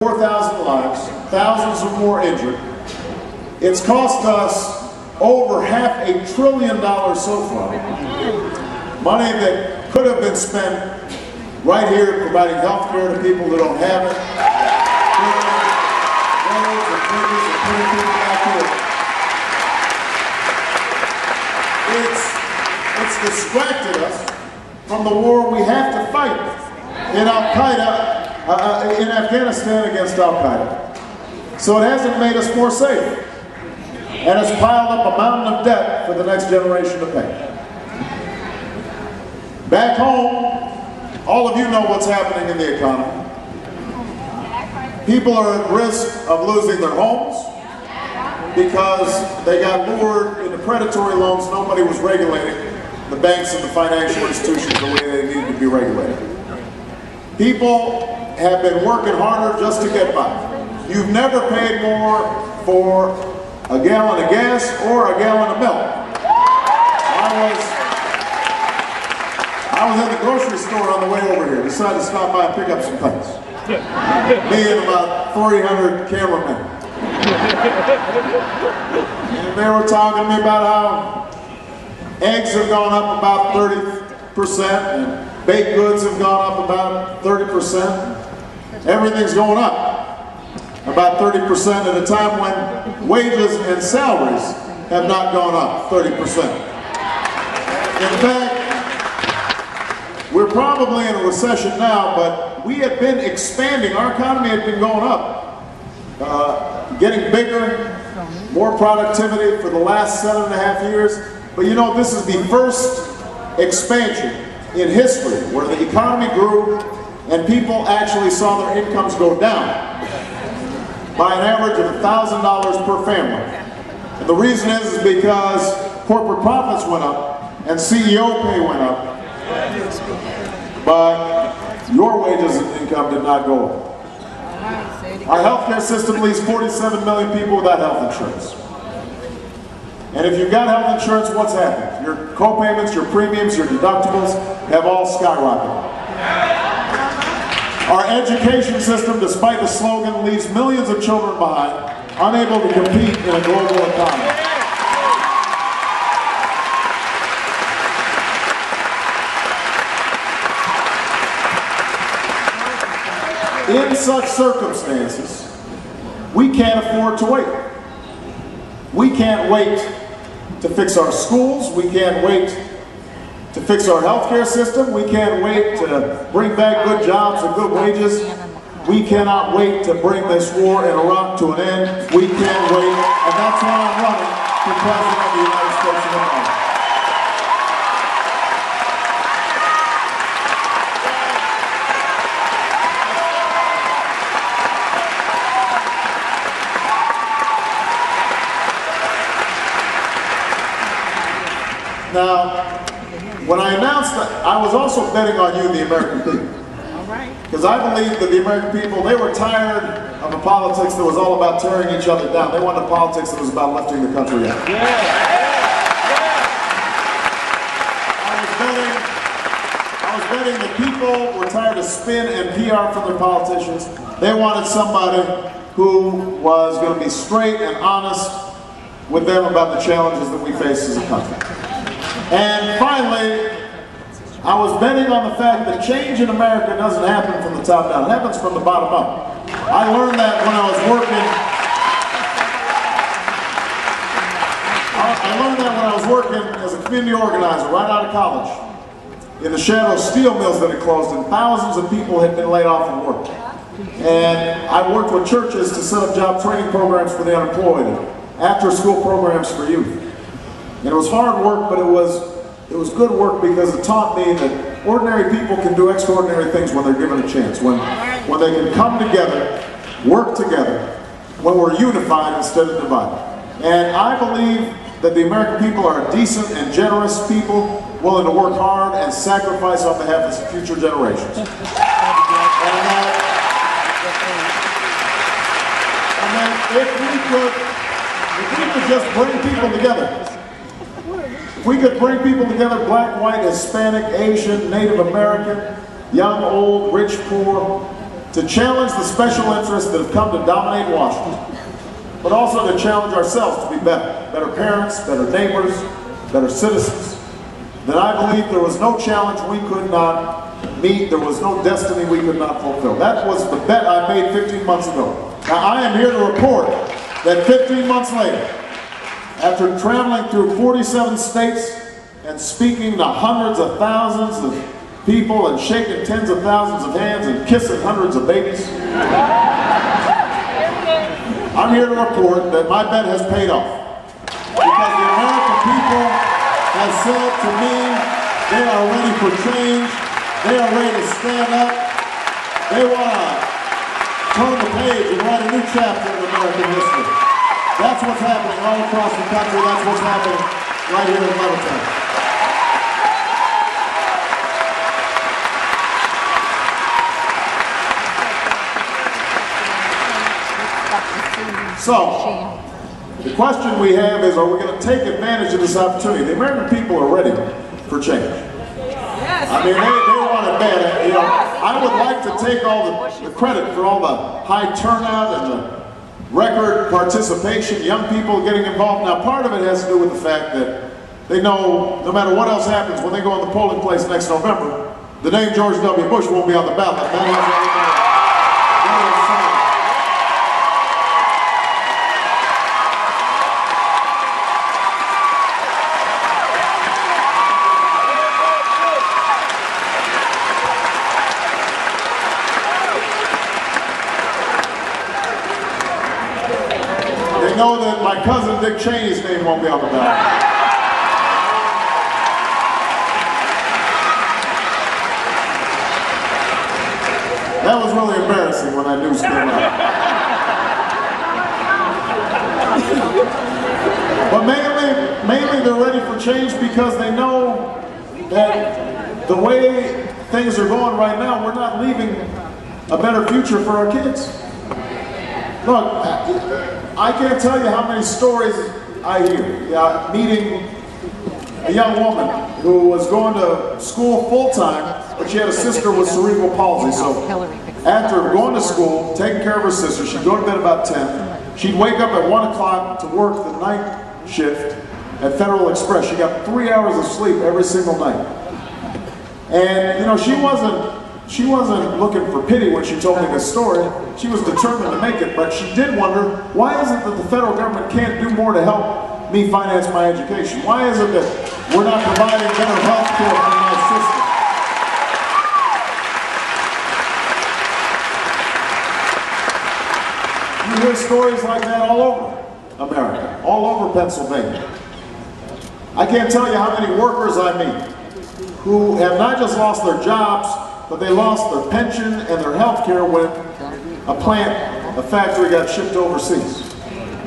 4,000 lives, thousands or more injured. It's cost us over $500 billion so far. Money that could have been spent right here providing health care to people who don't have it. It's distracted us from the war we have to fight in Al-Qaeda, in Afghanistan against Al-Qaeda. So it hasn't made us more safe. And it's piled up a mountain of debt for the next generation to pay. Back home, all of you know what's happening in the economy. People are at risk of losing their homes because they got lured into predatory loans. Nobody was regulating the banks and the financial institutions the way they needed to be regulated. People have been working harder just to get by. You've never paid more for a gallon of gas or a gallon of milk. I was at the grocery store on the way over here, decided to stop by and pick up some things. Me and about 300 cameramen. And they were talking to me about how eggs have gone up about 30% and baked goods have gone up about 30%. Everything's going up about 30% at a time when wages and salaries have not gone up 30%. In fact, we're probably in a recession now, but we had been expanding. Our economy had been going up, getting bigger, more productivity for the last 7.5 years. But you know, this is the first expansion in history where the economy grew and people actually saw their incomes go down by an average of $1,000 per family. And the reason is because corporate profits went up and CEO pay went up, but your wages and income did not go up. Our healthcare system leaves 47 million people without health insurance. And if you've got health insurance, what's happened? Your co-payments, your premiums, your deductibles have all skyrocketed. Our education system, despite the slogan, leaves millions of children behind, unable to compete in a global economy. In such circumstances, we can't afford to wait. We can't wait to fix our schools. We can't wait to fix our healthcare system. We can't wait to bring back good jobs and good wages. We cannot wait to bring this war in Iraq to an end. We can't wait, and that's why I'm running for President of the United States of America. Now, when I announced that, I was also betting on you, the American people. Because I believe that the American people, they were tired of a politics that was all about tearing each other down. They wanted a politics that was about lifting the country up. I was betting that people were tired of spin and PR from their politicians. They wanted somebody who was going to be straight and honest with them about the challenges that we face as a country. And finally, I was betting on the fact that change in America doesn't happen from the top down. It happens from the bottom up. I learned that when I was working as a community organizer right out of college in the shadow of steel mills that had closed, and thousands of people had been laid off from work. And I worked with churches to set up job training programs for the unemployed, after-school programs for youth. And it was hard work, but it was good work because it taught me that ordinary people can do extraordinary things when they're given a chance, when they can come together, work together, when we're unified instead of divided. And I believe that the American people are decent and generous people, willing to work hard and sacrifice on behalf of future generations. And if we could just bring people together, if we could bring people together, black, white, Hispanic, Asian, Native American, young, old, rich, poor, to challenge the special interests that have come to dominate Washington, but also to challenge ourselves to be better parents, better neighbors, better citizens. That I believe there was no challenge we could not meet, there was no destiny we could not fulfill. That was the bet I made 15 months ago. Now I am here to report that 15 months later, after traveling through 47 states and speaking to hundreds of thousands of people and shaking tens of thousands of hands and kissing hundreds of babies, I'm here to report that my bet has paid off. Because the American people have said to me, they are ready for change, they are ready to stand up, they want to turn the page and write a new chapter in American history. That's what's happening all across the country, that's what's happening right here in Levittown. So, the question we have is, are we going to take advantage of this opportunity? The American people are ready for change. Yes. I mean, they want it bad. You know, I would like to take all the credit for all the high turnout and the record participation, young people getting involved. Now, part of it has to do with the fact that they know no matter what else happens, when they go in the polling place next November, the name George W. Bush won't be on the ballot. That is everybody. They know that my cousin Dick Cheney's name won't be on the ballot. That was really embarrassing when that news came out. But mainly they're ready for change because they know that the way things are going right now, we're not leaving a better future for our kids. Look, I can't tell you how many stories I hear. Meeting a young woman who was going to school full-time, but she had a sister with cerebral palsy. So after going to school, taking care of her sister, she'd go to bed about 10. She'd wake up at 1 o'clock to work the night shift at Federal Express. She got 3 hours of sleep every single night. And you know, she wasn't looking for pity when she told me this story. She was determined to make it, but she did wonder, why is it that the federal government can't do more to help me finance my education? Why is it that we're not providing better health care for my sister? You hear stories like that all over America, all over Pennsylvania. I can't tell you how many workers I meet who have not just lost their jobs, but they lost their pension and their health care when a factory got shipped overseas.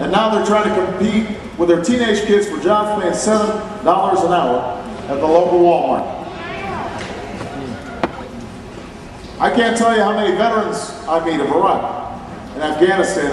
And now they're trying to compete with their teenage kids for jobs paying $7 an hour at the local Walmart. I can't tell you how many veterans I meet of Iraq and Afghanistan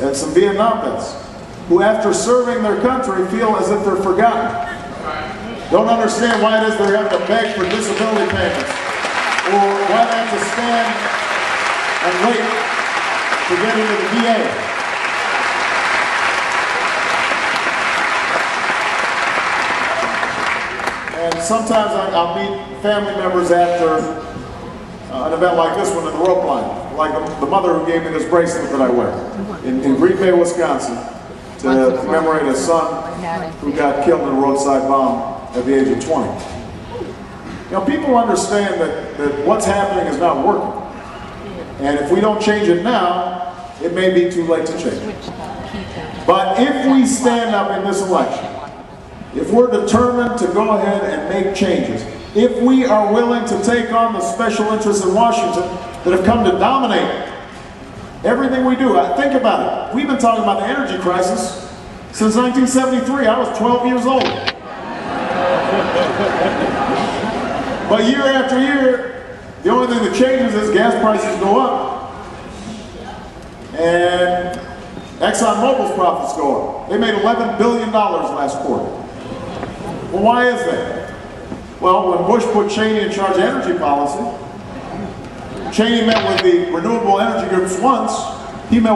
and some Vietnam vets who, after serving their country, feel as if they're forgotten. Don't understand why it is they're having to beg for disability payments, or why they have to stand and wait to get into the VA. And sometimes I'll meet family members after an event like this one in the rope line, like the mother who gave me this bracelet that I wear in Green Bay, Wisconsin, to commemorate a son who got killed in a roadside bomb at the age of 20. You know, people understand that what's happening is not working. And if we don't change it now, it may be too late to change it. But if we stand up in this election, if we're determined to go ahead and make changes, if we are willing to take on the special interests in Washington that have come to dominate everything we do. Think about it. We've been talking about the energy crisis since 1973. I was 12 years old. But year after year, the only thing that changes is gas prices go up and ExxonMobil's profits go up. They made $11 billion last quarter. Well, why is that? Well, when Bush put Cheney in charge of energy policy, Cheney met with the renewable energy groups once. He met